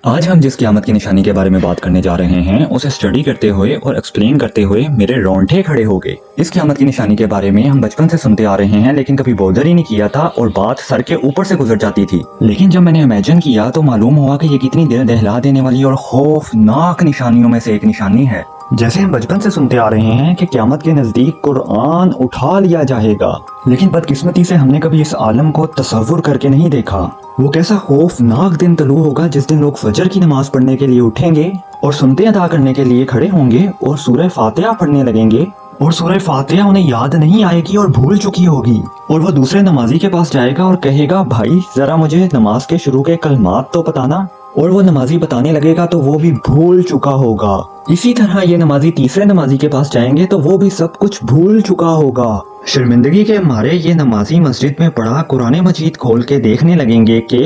آج ہم جس قیامت کی نشانی کے بارے میں بات کرنے جا رہے ہیں اسے اسٹڈی کرتے ہوئے اور ایکسپلین کرتے ہوئے میرے رونٹے کھڑے ہو گئے۔ اس قیامت کی نشانی کے بارے میں ہم بچپن سے سنتے آ رہے ہیں لیکن کبھی بودر ہی نہیں کیا تھا اور بات سر کے اوپر سے گزر جاتی تھی، لیکن جب میں نے امیجن کیا تو معلوم ہوا کہ یہ کتنی دل دہلا دینے والی اور خوفناک نشانیوں میں سے ایک نشانی ہے۔ جیسے ہم بچپن سے سنتے آ رہے ہیں کہ قیامت کے نزدیک قرآن اٹھا لیا جائے گا، لیکن بدقسمتی سے ہم نے کبھی اس عالم کو تصور کر کے نہیں دیکھا۔ وہ کیسا خوفناک دن طلوع ہوگا جس دن لوگ فجر کی نماز پڑھنے کے لیے اٹھیں گے اور سنتے ادا کرنے کے لیے کھڑے ہوں گے اور سورہ فاتحہ پڑھنے لگیں گے، اور سورہ فاتحہ انہیں یاد نہیں آئے گی اور بھول چکی ہوگی، اور وہ دوسرے نمازی کے پاس جائے گا اور کہے گا بھائی ذرا مجھے نماز کے شروع کے کلمات تو بتانا، اور وہ نمازی بتانے لگے گا تو وہ بھی بھول چکا ہوگا۔ اسی طرح یہ نمازی تیسرے نمازی کے پاس جائیں گے تو وہ بھی سب کچھ بھول چکا ہوگا۔ شرمندگی کے مارے یہ نمازی مسجد میں پڑھا قرآن مجید کھول کے دیکھنے لگیں گے کہ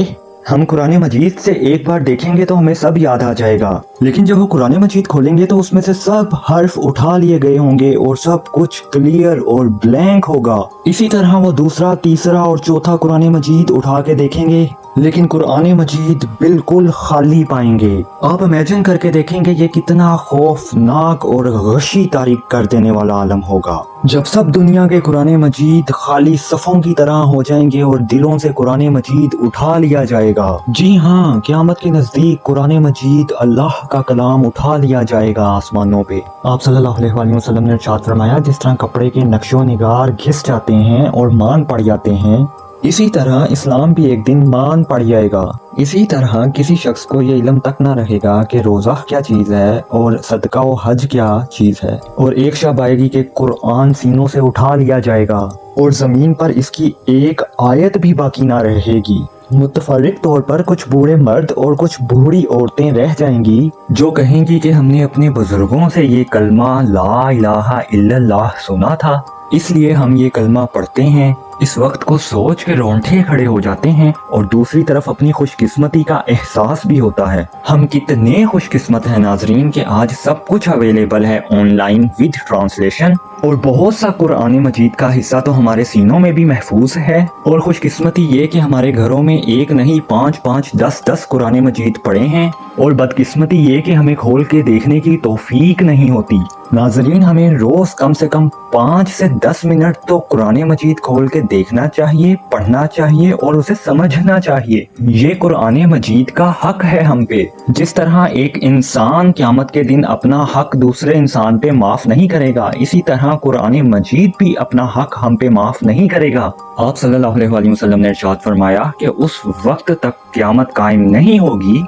ہم قرآن مجید سے ایک بار دیکھیں گے تو ہمیں سب یاد آ جائے گا، لیکن جب وہ قرآن مجید کھولیں گے تو اس میں سے سب حرف اٹھا لیے گئے ہوں گے اور سب کچھ کلیئر اور بلینک ہوگا۔ اسی طرح وہ دوسرا، تیسرا اور چوتھا قرآن مجید اٹھا کے دیکھیں گے لیکن قرآن مجید بالکل خالی پائیں گے۔ آپ امیجن کر کے دیکھیں گے یہ کتنا خوفناک اور غشی تاریک کر دینے والا عالم ہوگا جب سب دنیا کے قرآن مجید خالی صفوں کی طرح ہو جائیں گے اور دلوں سے قرآن مجید اٹھا لیا جائے گا۔ جی ہاں، قیامت کے نزدیک قرآن مجید اللہ کا کلام اٹھا لیا جائے گا آسمانوں پہ۔ آپ صلی اللہ علیہ وآلہ وسلم نے ارشاد فرمایا جس طرح کپڑے کے نقش و نگار گھس جاتے ہیں اور مان پڑ جاتے ہیں، اسی طرح اسلام بھی ایک دن مان پڑ جائے گا۔ اسی طرح کسی شخص کو یہ علم تک نہ رہے گا کہ روزہ کیا چیز ہے اور صدقہ و حج کیا چیز ہے، اور ایک شب آئے گی کہ قرآن سینوں سے اٹھا لیا جائے گا اور زمین پر اس کی ایک آیت بھی باقی نہ رہے گی۔ متفرق طور پر کچھ بوڑھے مرد اور کچھ بوڑھی عورتیں رہ جائیں گی جو کہیں گی کہ ہم نے اپنے بزرگوں سے یہ کلمہ لا الہ الا اللہ سنا تھا، اس لیے ہم یہ کلمہ پڑھتے ہیں۔ اس وقت کو سوچ کے رونٹے کھڑے ہو جاتے ہیں اور دوسری طرف اپنی خوش قسمتی کا احساس بھی ہوتا ہے۔ ہم کتنے خوش قسمت ہیں ناظرین کہ آج سب کچھ اویلیبل ہے آن لائن ود ٹرانسلیشن، اور بہت سا قرآن مجید کا حصہ تو ہمارے سینوں میں بھی محفوظ ہے، اور خوش قسمتی یہ کہ ہمارے گھروں میں ایک نہیں 5 10 قرآن مجید پڑے ہیں، اور بدقسمتی یہ کہ ہمیں کھول کے دیکھنے کی توفیق نہیں ہوتی۔ ناظرین، ہمیں روز کم سے کم 5 سے 10 منٹ تو قرآن مجید کھول کے دیکھنا چاہیے، پڑھنا چاہیے اور اسے سمجھنا چاہیے۔ یہ قرآن مجید کا حق ہے ہم پہ۔ جس طرح ایک انسان قیامت کے دن اپنا حق دوسرے انسان پہ معاف نہیں کرے گا، اسی طرح قرآن مجید بھی اپنا حق ہم پہ معاف نہیں کرے گا۔ آپ صلی اللہ علیہ وآلہ وسلم نے ارشاد فرمایا کہ اس وقت تک قیامت قائم نہیں ہوگی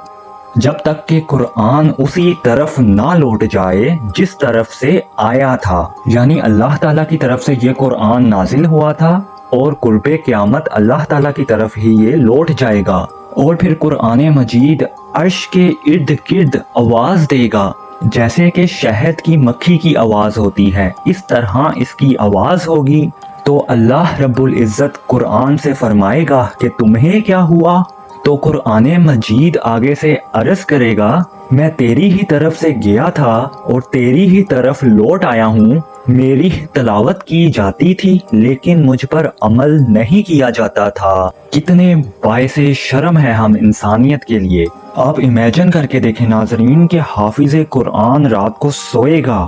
جب تک کہ قرآن اسی طرف نہ لوٹ جائے جس طرف سے آیا تھا، یعنی اللہ تعالیٰ کی طرف سے یہ قرآن نازل ہوا تھا اور قرب قیامت اللہ تعالیٰ کی طرف ہی یہ لوٹ جائے گا، اور پھر قرآن مجید عرش کے ارد گرد آواز دے گا جیسے کہ شہد کی مکھی کی آواز ہوتی ہے، اس طرح اس کی آواز ہوگی۔ تو اللہ رب العزت قرآن سے فرمائے گا کہ تمہیں کیا ہوا؟ تو قرآن مجید آگے سے عرض کرے گا میں تیری ہی طرف سے گیا تھا اور تیری ہی طرف لوٹ آیا ہوں، میری تلاوت کی جاتی تھی لیکن مجھ پر عمل نہیں کیا جاتا تھا۔ کتنے باعث شرم ہے ہم انسانیت کے لیے۔ آپ امیجن کر کے دیکھیں ناظرین کہ حافظ قرآن رات کو سوئے گا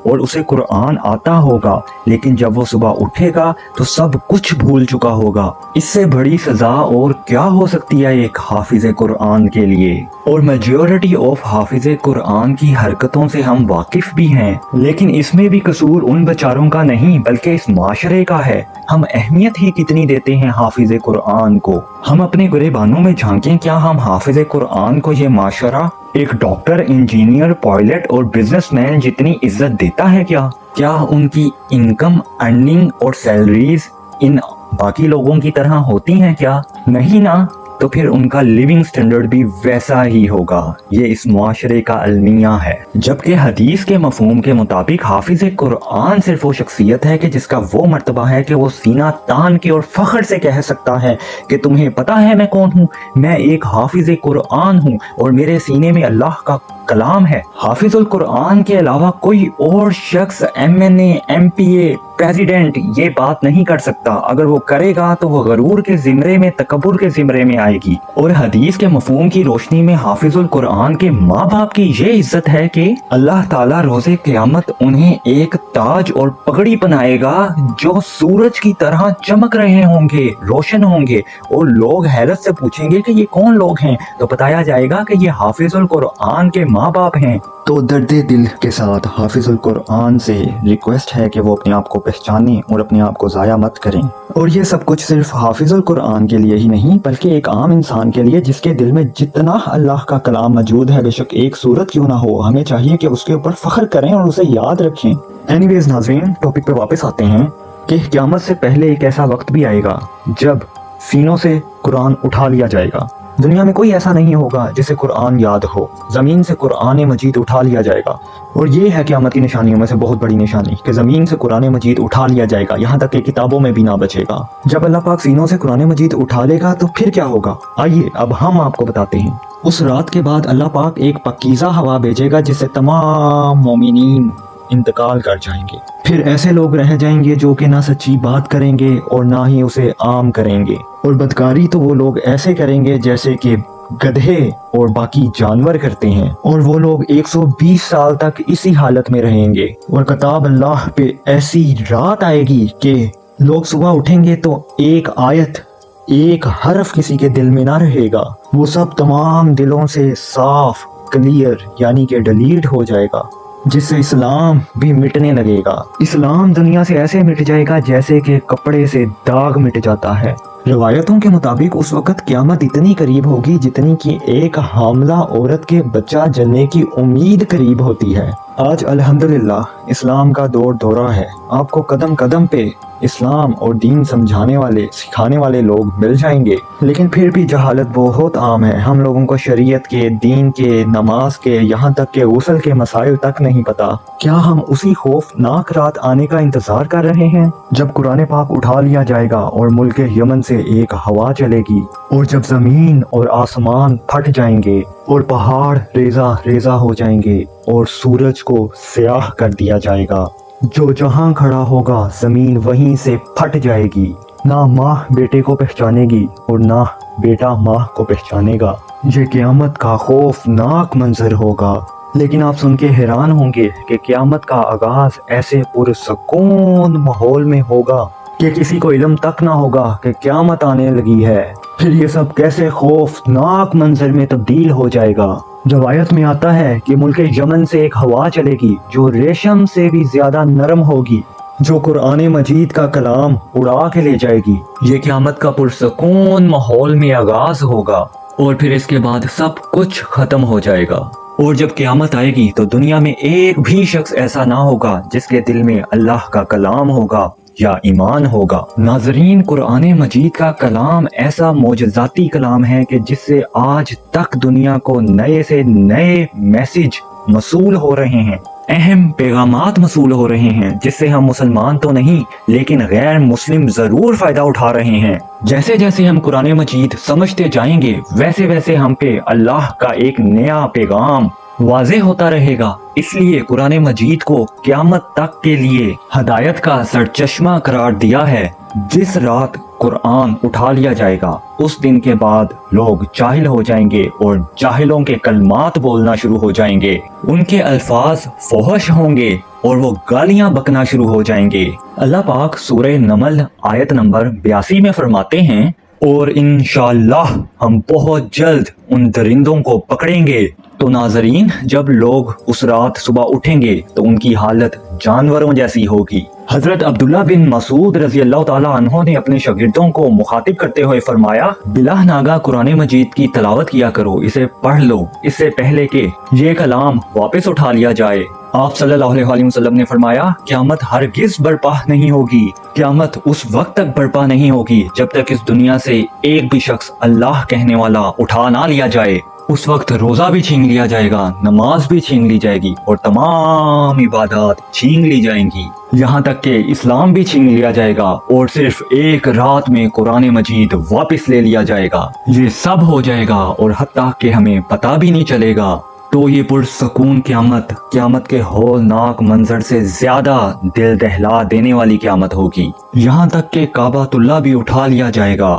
اور اسے قرآن آتا ہوگا، لیکن جب وہ صبح اٹھے گا تو سب کچھ بھول چکا ہوگا۔ اس سے بڑی سزا اور کیا ہو سکتی ہے ایک حافظ قرآن کے لیے؟ اور میجورٹی آف حافظ قرآن کی حرکتوں سے ہم واقف بھی ہیں، لیکن اس میں بھی قصور ان بیچاروں کا نہیں بلکہ اس معاشرے کا ہے۔ ہم اہمیت ہی کتنی دیتے ہیں حافظ قرآن کو۔ ہم اپنے گریبانوں میں جھانکیں، کیا ہم حافظ قرآن کو یہ معاشرہ ایک ڈاکٹر، انجینئر، پائلٹ اور بزنس مین جتنی عزت دیتا ہے کیا ان کی انکم، ارننگ اور سیلریز ان باقی لوگوں کی طرح ہوتی ہیں کیا؟ نہیں نا۔ تو پھر ان کا لیونگ سٹینڈرڈ بھی ویسا ہی ہوگا۔ یہ اس معاشرے کا المیہ ہے۔ جبکہ حدیث کے مفہوم کے مطابق حافظ قرآن صرف وہ شخصیت ہے کہ جس کا وہ مرتبہ ہے کہ وہ سینہ تان کے اور فخر سے کہہ سکتا ہے کہ تمہیں پتا ہے میں کون ہوں؟ میں ایک حافظ قرآن ہوں اور میرے سینے میں اللہ کا कलाम है। हाफिजुल कुरान के अलावा कोई और शख्स MNA, MPA, प्रेसिडेंट ये बात नहीं कर सकता। अगर वो करेगा तो वो गरूर के जिमरे में, तकब्बुर के जिमरे में आएगी। और हदीस के मफहूम की रोशनी में हाफिजुल कुरान के माँ बाप की ये इज्जत है कि अल्लाह ताला रोजे क़यामत उन्हें एक ताज और पगड़ी पहनाएगा जो सूरज की तरह चमक रहे होंगे, रोशन होंगे, और लोग हैरत से पूछेंगे कि ये कौन लोग हैं, तो बताया जाएगा कि ये हाफिजुल कुरान के माँ बाप हैं। तो दर्दे दिल के साथ हाफिजुल कुरान से रिक्वेस्ट है कि वो अपने आप को पहचानें और अपने आप को ज़ाया मत करें। और ये सब कुछ सिर्फ हाफिजुल कुरान के लिए ही नहीं बल्कि एक आम इंसान के लिए जिसके दिल में जितना अल्लाह का कलाम मौजूद है, बेशक एक सूरत क्यों ना हो, हमें चाहिए कि उसके ऊपर फख्र करें और उसे याद रखें। एनीवेज नाज़रीन, टॉपिक पे वापस आते हैं कि क़यामत से पहले एक ऐसा वक्त भी आएगा जब सीनों से कुरान उठा लिया जाएगा। दुनिया में कोई ऐसा नहीं होगा जिसे कुरान याद हो। ज़मीन से कुरान मजीद उठा लिया जाएगा। और ये है क़यामत की निशानियों में से बहुत बड़ी निशानी कि ज़मीन से कुरान मजीद उठा लिया जाएगा, यहाँ तक कि किताबों में भी ना बचेगा। जब अल्लाह पाक सीनों से कुरान मजीद उठा लेगा तो फिर क्या होगा, आइए अब हम आपको बताते हैं। उस रात के बाद अल्लाह पाक एक पकीज़ा हवा भेजेगा जिससे तमाम मोमिनीन इंतकाल कर जाएंगे। फिर ऐसे लोग रह जाएंगे जो कि ना सच्ची बात करेंगे और ना ही उसे आम करेंगे। और बदकारी तो वो लोग ऐसे करेंगे जैसे कि गधे और बाकी जानवर करते हैं। और वो लोग 120 साल तक इसी हालत में रहेंगे। और किताब अल्लाह पे ऐसी रात आएगी कि लोग सुबह उठेंगे तो एक आयत, एक हर्फ किसी के दिल में ना रहेगा। वो सब तमाम दिलों से साफ, क्लियर यानी कि डिलीट हो जाएगा, जिससे इस्लाम भी मिटने लगेगा। इस्लाम दुनिया से ऐसे मिट जाएगा जैसे कि कपड़े से दाग मिट जाता है। रवायतों के मुताबिक उस वक़्त क़यामत इतनी करीब होगी जितनी कि एक हामला औरत के बच्चा जलने की उम्मीद करीब होती है। आज अल्हम्दुलिल्लाह इस्लाम का दौर दौरा है। आपको कदम कदम पे इस्लाम और दीन समझाने वाले, सिखाने वाले लोग मिल जाएंगे, लेकिन फिर भी जहालत बहुत आम है। हम लोगों को शरीयत के, दीन के, नमाज के, यहाँ तक के गुस्ल के मसाइल तक नहीं पता। क्या हम उसी खौफनाक रात आने का इंतजार कर रहे हैं जब कुरान पाक उठा लिया जाएगा और मुल्क यमन से एक हवा चलेगी, और जब जमीन और आसमान फट जाएंगे और पहाड़ रेजा रेजा हो जाएंगे और सूरज को स्याह कर दिया जाएगा। जो जहां खड़ा होगा जमीन वहीं से फट जाएगी। ना माँ बेटे को पहचानेगी और ना बेटा माँ को पहचानेगा। ये क़यामत का खौफनाक मंजर होगा। लेकिन आप सुन के हैरान होंगे कि क़यामत का आगाज ऐसे पुरसकून माहौल में होगा कि किसी को इल्म तक ना होगा कि क़यामत आने लगी है। फिर ये सब कैसे खौफनाक मंजर में तब्दील हो जाएगा। रवायत में आता है कि मुल्क यमन से एक हवा चलेगी जो रेशम से भी ज्यादा नरम होगी, जो कुरान मजीद का कलाम उड़ा के ले जाएगी। ये क़यामत का पुरसकून माहौल में आगाज होगा और फिर इसके बाद सब कुछ खत्म हो जाएगा। और जब क़यामत आएगी तो दुनिया में एक भी शख्स ऐसा ना होगा जिसके दिल में अल्लाह का कलाम होगा या ईमान होगा। नाजरीन, कुरान मजीद का कलाम ऐसा मोजज़ाती कलाम है कि जिससे आज तक दुनिया को नए से नए मैसेज मसूल हो रहे हैं, अहम पैगामात मसूल हो रहे हैं, जिससे हम मुसलमान तो नहीं लेकिन गैर मुस्लिम जरूर फायदा उठा रहे हैं। जैसे जैसे हम कुरान मजीद समझते जाएंगे वैसे वैसे हम पे अल्लाह का एक नया पैगाम वाज़े होता रहेगा। इसलिए कुरान मजीद को क़यामत तक के लिए हदायत का सरचश्मा करार दिया है। जिस रात कुरान उठा लिया जाएगा उस दिन के बाद लोग जाहिल हो जाएंगे और जाहिलों के कलमात बोलना शुरू हो जाएंगे। उनके अल्फाज फहश होंगे और वो गालियां बकना शुरू हो जाएंगे। अल्लाह पाक सूरह नमल आयत नंबर 82 में फरमाते हैं, और इंशाअल्लाह हम बहुत जल्द उन दरिंदों को पकड़ेंगे। तो नाजरीन, जब लोग उस रात सुबह उठेंगे तो उनकी हालत जानवरों जैसी होगी। हजरत अब्दुल्ला बिन मसूद रजी अल्लाह ताला अन्हो ने अपने शागिर्दों को मुखातिब करते हुए फरमाया, बिला नागा कुरान मजीद की तलावत किया करो, इसे पढ़ लो, इससे पहले कि ये कलाम वापस उठा लिया जाए। आप सल्लल्लाहु अलैहि वसल्लम ने फरमाया, क़यामत हरगिज़ बर्पा नहीं होगी। क़यामत उस वक्त तक बर्पा नहीं होगी जब तक इस दुनिया से एक भी शख्स अल्लाह कहने वाला उठा ना लिया जाए। उस वक्त रोजा भी छीन लिया जाएगा, नमाज भी छीन ली जाएगी और तमाम इबादत छीन ली जाएंगी, यहाँ तक कि इस्लाम भी छीन लिया जाएगा और सिर्फ एक रात में कुरान मजीद वापस ले लिया जाएगा। ये सब हो जाएगा और हत्ता कि हमें पता भी नहीं चलेगा تو یہ पुरसकून क़यामत के हौलनाक मंजर से ज्यादा दिल दहला देने वाली क़यामत होगी। यहाँ तक कि काबातुल्लाह भी उठा लिया जाएगा,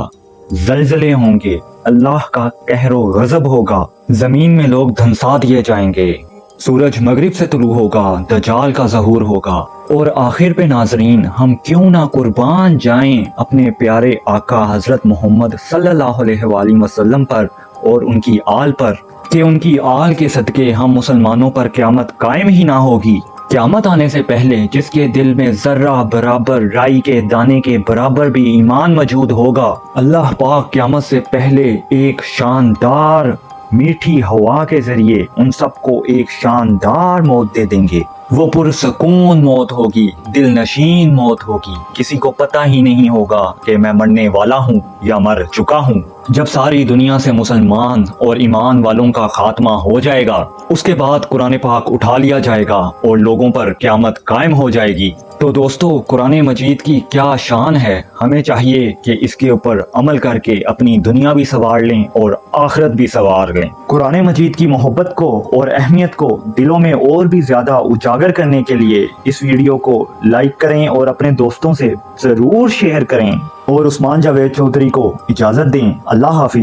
जलजले होंगे, अल्लाह का कहरो गजब होगा, जमीन में लोग धंसा दिए जाएंगे, सूरज मगरिब से तुलू होगा, दज्जाल का ज़हूर होगा। और आखिर पे नाजरीन, हम क्यों ना कुर्बान जाएं अपने प्यारे आका हजरत मोहम्मद सल्लल्लाहु अलैहि वसल्लम पर और उनकी आल पर, कि उनकी आल के सदके हम मुसलमानों पर क़यामत कायम ही ना होगी। क़यामत आने से पहले जिसके दिल में जर्रा बराबर राई के दाने के बराबर भी ईमान मौजूद होगा, अल्लाह पाक क़यामत से पहले एक शानदार मीठी हवा के जरिए उन सबको एक शानदार मौत दे देंगे। वो पुरसकून मौत होगी, दिल नशीन मौत होगी, किसी को पता ही नहीं होगा कि मैं मरने वाला हूँ या मर चुका हूँ। जब सारी दुनिया से मुसलमान और ईमान वालों का खात्मा हो जाएगा, उसके बाद कुरान पाक उठा लिया जाएगा और लोगों पर क़यामत कायम हो जाएगी। तो दोस्तों, कुरान मजीद की क्या शान है, हमें चाहिए कि इसके ऊपर अमल करके अपनी दुनिया भी संवार लें और आखिरत भी संवार लें। कुरान मजीद की मोहब्बत को और अहमियत को दिलों में और भी ज्यादा उजागर करने के लिए इस वीडियो को लाइक करें और अपने दोस्तों से जरूर शेयर करें और उस्मान जावेद चौधरी को इजाजत दें। अल्लाह हाफिज।